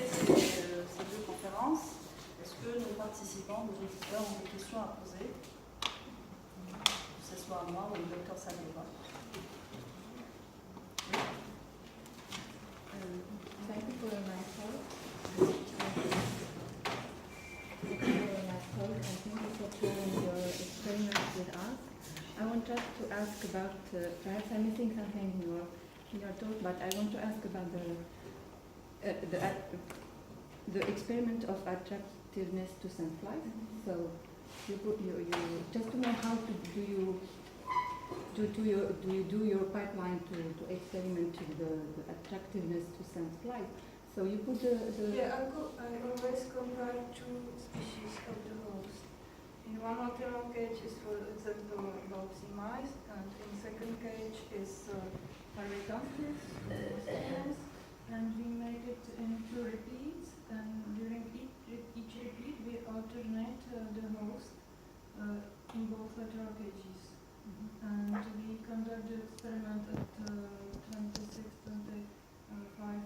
ces deux conférences, est-ce que nos participants, nos auditeurs ont des questions à poser? Que ce soit à moi ou au docteur Saleva. Thank you for a nice talk. Thank you for a nice talk, and thank you for sharing your experiments with us. I want just to ask about, perhaps I'm missing something in your talk, but I want to ask about the experiment of attractiveness to sandflies. So you just to know how to do you do your pipeline to experiment the attractiveness to sandflies. So you put Yeah, I always compare two species of the host. In one of the cage is, for example, Bauxi mice, and in second cage is Aricanthus, and we made it into repeats, and during each repeat we alternate the host in both lateral cages. And we conduct the experiment at 26, 25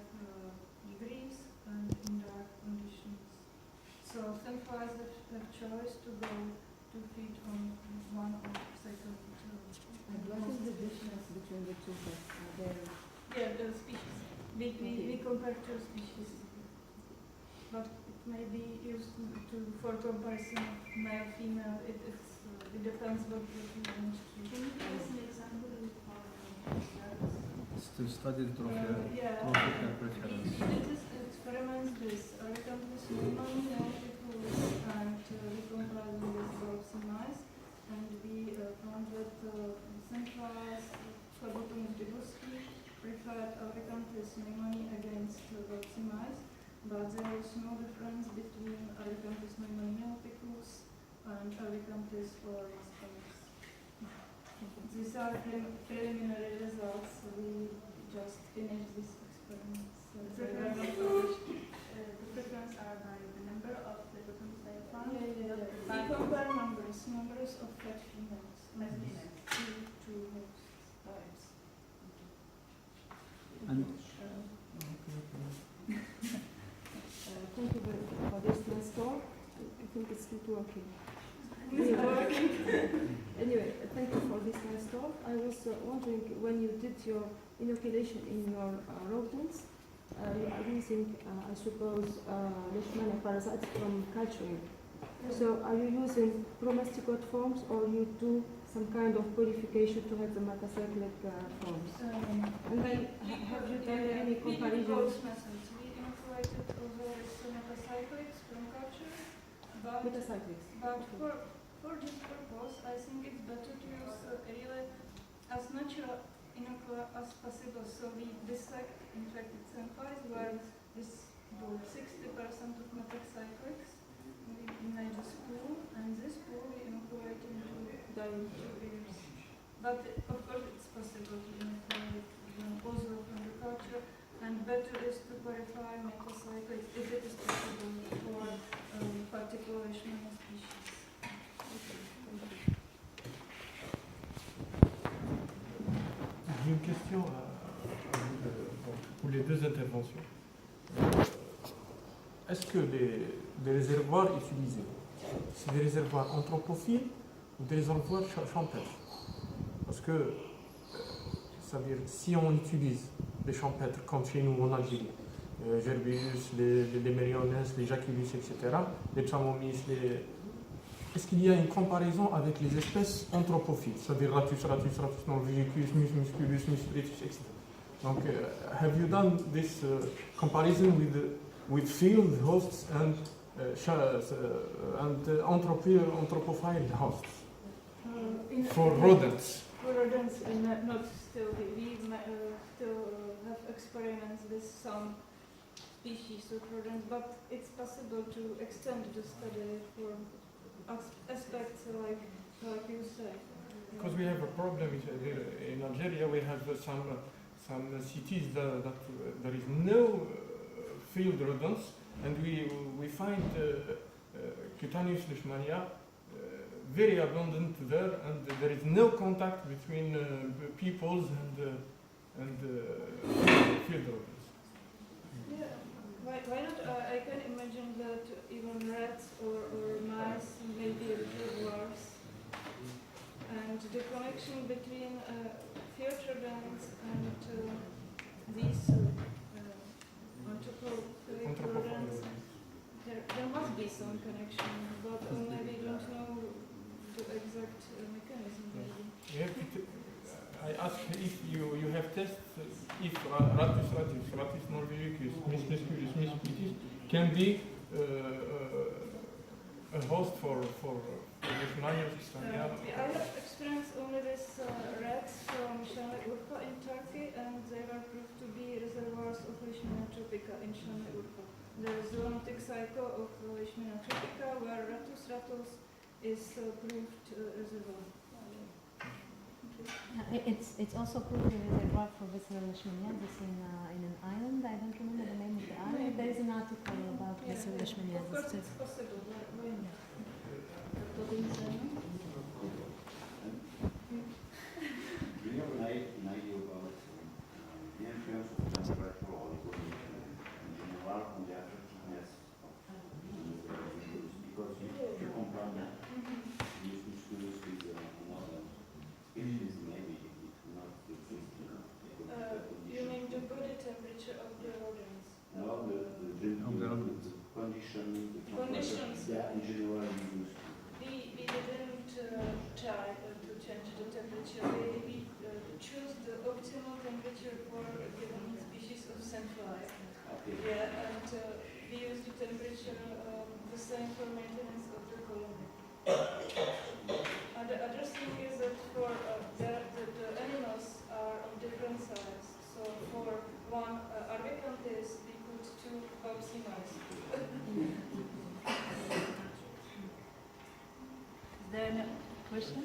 degrees and in dark conditions. So sandflies have choice to go to feed on one or second. and what is the difference between the two sets? Are there Yeah, the species. We compare two species, but it may be used for comparison of male female. It depends what you want to. Can you give us an example of To study the Yeah. trophical preference. We did this experiment with Aricanthus neumani multiflus and we compared them with Bauxi mice, and we found that sandflies, Phlebotomus debussyi, preferred Aricanthus neumani against Bauxi mice, but there was no difference between Aricanthus neumani multiflus and Aricanthus oryx. These are preliminary results. We just finished this experiment. So the preference are by the number of phlebotoms they found? Yeah. We compare numbers of fat females. Two host types. And thank you for this nice talk. I think it's not working. Anyway, thank you for this nice talk. I was wondering, when you did your inoculation in your rodents, you are using, I suppose, Leishmania parasites from culturing. So are you using promasticoid forms, or you do some kind of purification to have the metacyclic forms? And then have you done any comparisons? Both methods. We inoculated others metacyclics from culture, but for this purpose, I think it's better to use really as natural inocula as possible. So we dissect infected sandflies where this about 60% of metacyclics. We made a spool, and this spool we inoculate into the ears. But of course it's possible to inoculate also from the culture, and better is to purify metacyclics if it is possible for particular Leishmania species. J'ai une question pour les deux interventions. Est-ce que les réservoirs utilisés, c'est des réservoirs anthropophiles ou des réservoirs champêtres? Parce que, c'est-à-dire, si on utilise les champêtres comme chez nous en Algérie, Gerbius, les Meriones, les Jaculus, etc., les Chamomis, est-ce qu'il y a une comparaison avec les espèces anthropophiles, c'est-à-dire Ratus, Norvegicus, Musculus, Musculus, etc. Donc, have you done this comparison with field hosts and anthropophile hosts for rodents? For rodents, not still. We still have experiments with some species of rodents, but it's possible to extend the study for aspects like you say. Because we have a problem in Algeria. We have some cities that there is no field rodents, and we find cutaneous leishmania very abundant there, and there is no contact between peoples and field rodents. Yeah. Why not I can imagine that even rats or mice may be reservoirs. And the connection between future dance and these anthropophagic rodents, there must be some connection, but only we don't know the exact mechanism. Maybe. You have to I asked if you have tested if Rattus norvegicus, Mis musculus, Mis pitis can be a host for Leishmanios I have experienced only with rats from Şanlı Urfa in Turkey, and they were proved to be reservoirs of Leishmania tropica in Şanlı Urfa. There is zoonotic cycle of Leishmania tropica where Rattus is proved reservoir. It's also proved a reservoir for visceral leishmaniasis in an island. I don't remember the name of the island. There is an article about visceral Of leishmaniasis. course, it's possible. Why not? Do you have an idea about the influence of temperature or evolution in general on the attractiveness of individuals? Because if you compare these musculus with another species, maybe it will not exist. You mean the body temperature of the rodents? No, the condition, the Conditions. yeah, in general used. We didn't try to change the temperature. We choose the optimal temperature for a given species of sandfly. Okay. Yeah, and we use the temperature the same for maintenance of the colony. And the other thing is that for the animals are of different size. So for one Arvecantes, we put 2 Bobsy mice. Is there any question?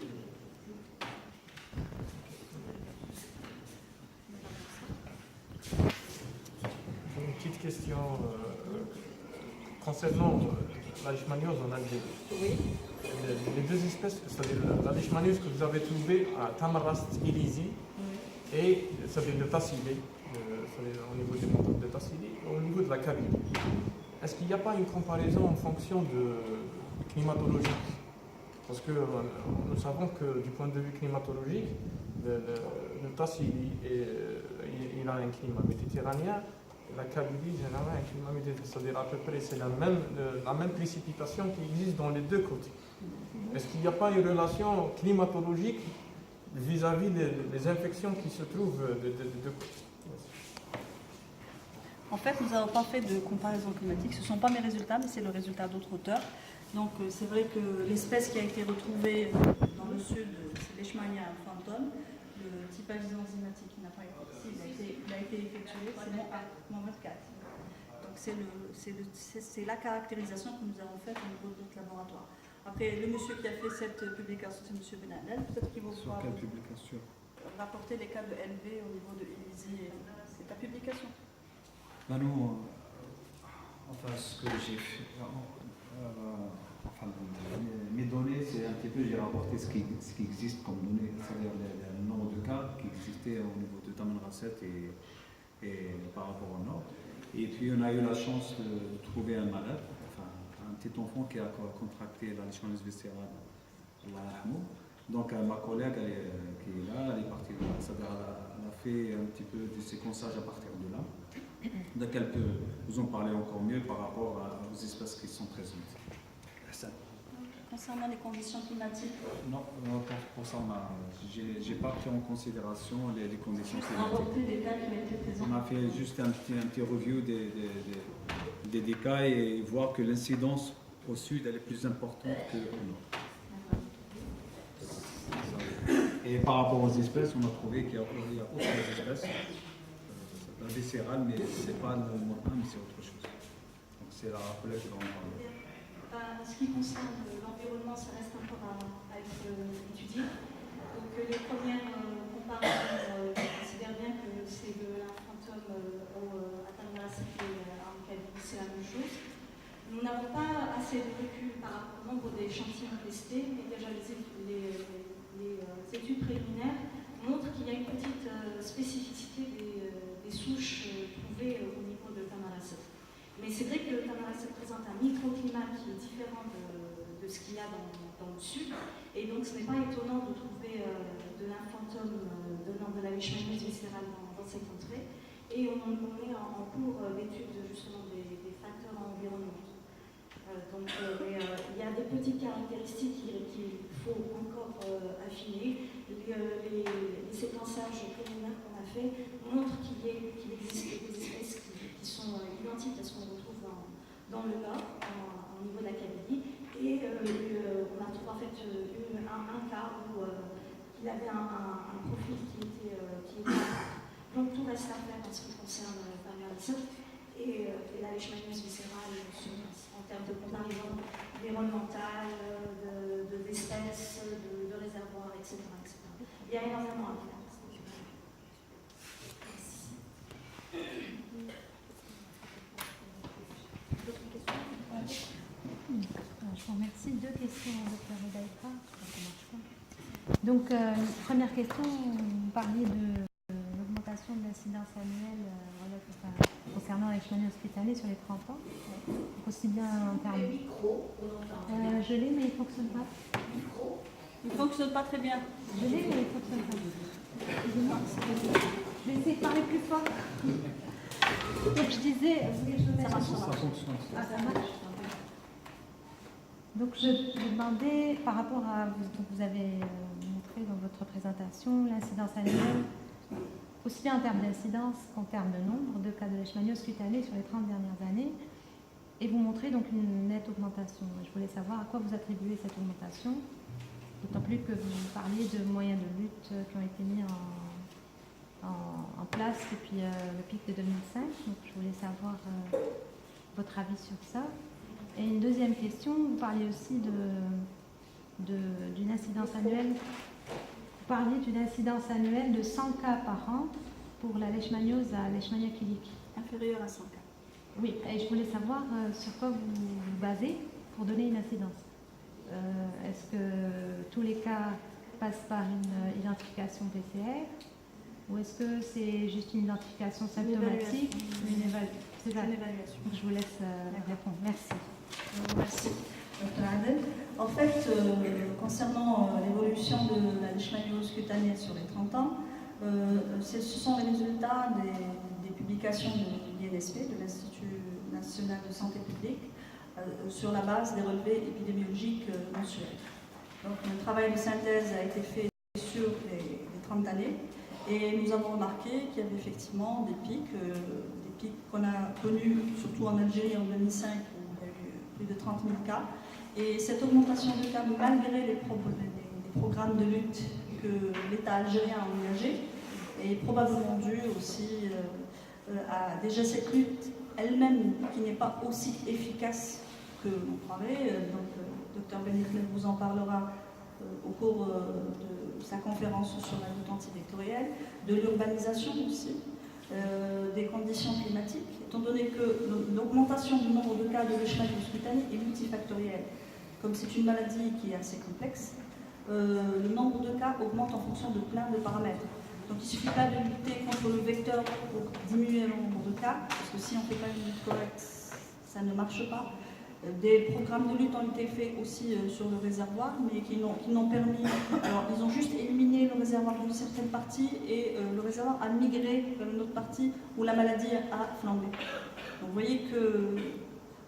J'ai une petite question concernant la leishmaniose en Algérie. Oui. Les deux espèces, c'est-à-dire la leishmaniose que vous avez trouvée à Tamarast Illizi et c'est-à-dire le Tassili, au niveau des montagnes de Tassili, au niveau de la Kabylie. Est-ce qu'il n'y a pas une comparaison en fonction de climatologique? Parce que nous savons que du point de vue climatologique, le Tassili, il a un climat méditerranéen, la Kabylie, généralement, un climat méditerranéen, c'est-à-dire à peu près c'est la même précipitation qui existe dans les deux côtés. Est-ce qu'il n'y a pas une relation climatologique vis-à-vis des infections qui se trouvent de deux côtés? En fait, nous n'avons pas fait de comparaison climatique. Ce ne sont pas mes résultats, mais c'est le résultat d'autres auteurs. Donc, c'est vrai que l'espèce qui a été retrouvée dans le sud, c'est Leishmania phantom. Le typage enzymatique qui n'a pas été ici, il a été effectué, c'est mon 24. Donc, c'est la caractérisation que nous avons faite au niveau de notre laboratoire. Après, le monsieur qui a fait cette publication, c'est monsieur Benadel. Peut-être qu'il va pouvoir Quelle publication? rapporter les cas de LV au niveau de Illizi. C'est ta publication. Ben nous, enfin, ce que j'ai fait, enfin, mes données, c'est un petit peu, j'ai rapporté ce qui existe comme données, c'est-à-dire le nombre de cas qui existaient au niveau de Tamanrasset et par rapport au nord. Et puis, on a eu la chance de trouver un malade, enfin, un petit enfant qui a contracté la leishmaniose viscérale, donc ma collègue qui est là, elle est partie de là, c'est-à-dire elle a fait un petit peu du séquençage à partir de là. Donc elle peut vous en parler encore mieux par rapport aux espèces qui sont présentes. Ça. Concernant les conditions climatiques, Non, pour ça, j'ai pas pris en considération les conditions juste climatiques. rapporter des cas qui ont été présents. On a fait juste un petit review des cas et voir que l'incidence au sud elle est plus importante qu'au nord. Et par rapport aux espèces, on a trouvé qu'il y a autres espèces. La viscérale, mais c'est pas le mot 1, mais c'est autre chose. Donc c'est la collègue qui va en parler. En ce qui concerne l'environnement, ça reste encore à être étudié. Donc les premières comparaisons, je considère bien que c'est de la fantôme à Tamanrasset et en Kabylie, c'est la même chose. Nous n'avons pas assez de recul par rapport au nombre d'échantillons testés, mais déjà les études préliminaires montrent qu'il y a une petite spécificité des souches trouvées au niveau de Tamanrasset. Mais c'est vrai que le Tamaracet présente un microclimat qui est différent de ce qu'il y a dans le sud. Et donc, ce n'est pas étonnant de trouver de l'infantome venant de la leishmaniose viscérale dans ces contrées. Et on est en cours d'étude justement des facteurs environnementaux. Il y a des petites caractéristiques qu'il faut encore affiner. Les séquençages préliminaires qu'on a fait montrent qu'il existe des espèces qui sont identiques à ce qu'on retrouve dans le nord, au niveau de la Kabylie. Et on a trouvé en fait un cas où il avait un profil qui était donc tout reste à faire en ce qui concerne Tamaracet et la leishmaniose viscérale en termes de comparaison environnementale, d'espèces, de réservoirs, etc., etc. Il y a énormément à faire. D'autres questions? Je vous remercie. Deux questions, Dr. Redaïfa. Donc, première question, vous parliez de l'augmentation de l'incidence annuelle concernant la leishmaniose cutanée sur les 30 ans. Donc, aussi bien en termes... je l'ai, mais il ne fonctionne pas. Il ne fonctionne pas très bien. Je l'ai, mais il ne fonctionne pas. Excusez-moi. Je vais essayer de parler plus fort. Donc, je disais... Ça fonctionne. Ah, ça marche. Donc, je demandais, par rapport à... Donc, vous avez montré dans votre présentation l'incidence annuelle, aussi bien en termes d'incidence qu'en termes de nombre de cas de leishmaniose cutanée sur les 30 dernières années. Et vous montrez donc une nette augmentation. Je voulais savoir à quoi vous attribuez cette augmentation, d'autant plus que vous parliez de moyens de lutte qui ont été mis en place depuis le pic de 2005. Donc, je voulais savoir votre avis sur ça. Et une deuxième question, vous parliez aussi d'une incidence annuelle. Vous parliez d'une incidence annuelle de 100 cas par an pour la leishmaniose à leishmania clinique. Inférieur à 100 cas. Oui, et je voulais savoir sur quoi vous vous basez pour donner une incidence. Est-ce que tous les cas passent par une identification PCR ou est-ce que c'est juste une identification symptomatique? C'est une évaluation. Donc, je vous laisse répondre. Merci. Merci, Dr. Adel. En fait, concernant l'évolution de la leishmaniose cutanée sur les 30 ans, ce sont les résultats des publications de l'INSP, de l'Institut national de santé publique, sur la base des relevés épidémiologiques mensuels. Donc, le travail de synthèse a été fait sur les 30 années et nous avons remarqué qu'il y avait effectivement des pics qu'on a connus surtout en Algérie en 2005 où il y a eu plus de 30 000 cas. Et cette augmentation de cas, malgré les programmes de lutte que l'État algérien a engagés, est probablement due aussi à déjà cette lutte elle-même qui n'est pas aussi efficace que l'on croirait. Donc, Dr Benirklev vous en parlera au cours de sa conférence sur la lutte antivectorielle, de l'urbanisation aussi, des conditions climatiques, étant donné que l'augmentation du nombre de cas de leishmaniose cutanée est multifactorielle. Comme c'est une maladie qui est assez complexe, le nombre de cas augmente en fonction de plein de paramètres. Donc il ne suffit pas de lutter contre le vecteur pour diminuer le nombre de cas, parce que si on ne fait pas une lutte correcte, ça ne marche pas. Des programmes de lutte ont été faits aussi sur le réservoir, mais qui n'ont permis... Alors, ils ont juste éliminé le réservoir d'une certaine partie et le réservoir a migré vers une autre partie où la maladie a flambé. Donc, vous voyez que,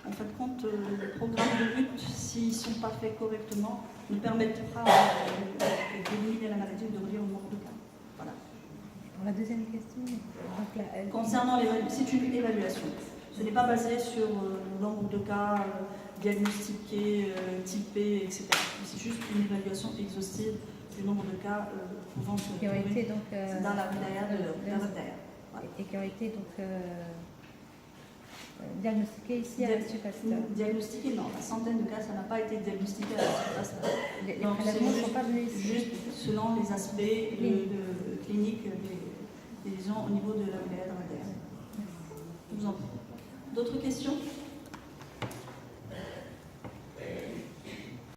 en fin de compte, les programmes de lutte, s'ils ne sont pas faits correctement, ne permettent pas d'éliminer la maladie ou de réduire le nombre de cas. Voilà. Pour la deuxième question, concernant l'évaluation, c'est une évaluation. Ce n'est pas basé sur le nombre de cas diagnostiqués, typés, etc. C'est juste une évaluation exhaustive du nombre de cas pouvant se qui ont été donc dans la wilaya de voilà. Et qui ont été donc diagnostiqués ici à l'Institut Pasteur. Diagnostiqués, non. La centaine de cas, ça n'a pas été diagnostiqué à l'Institut Pasteur. Les prélèvements ne sont pas venus ici. Juste selon les aspects cliniques des lésions au niveau de la wilaya de Radaïa. Je vous en prie. D'autres questions?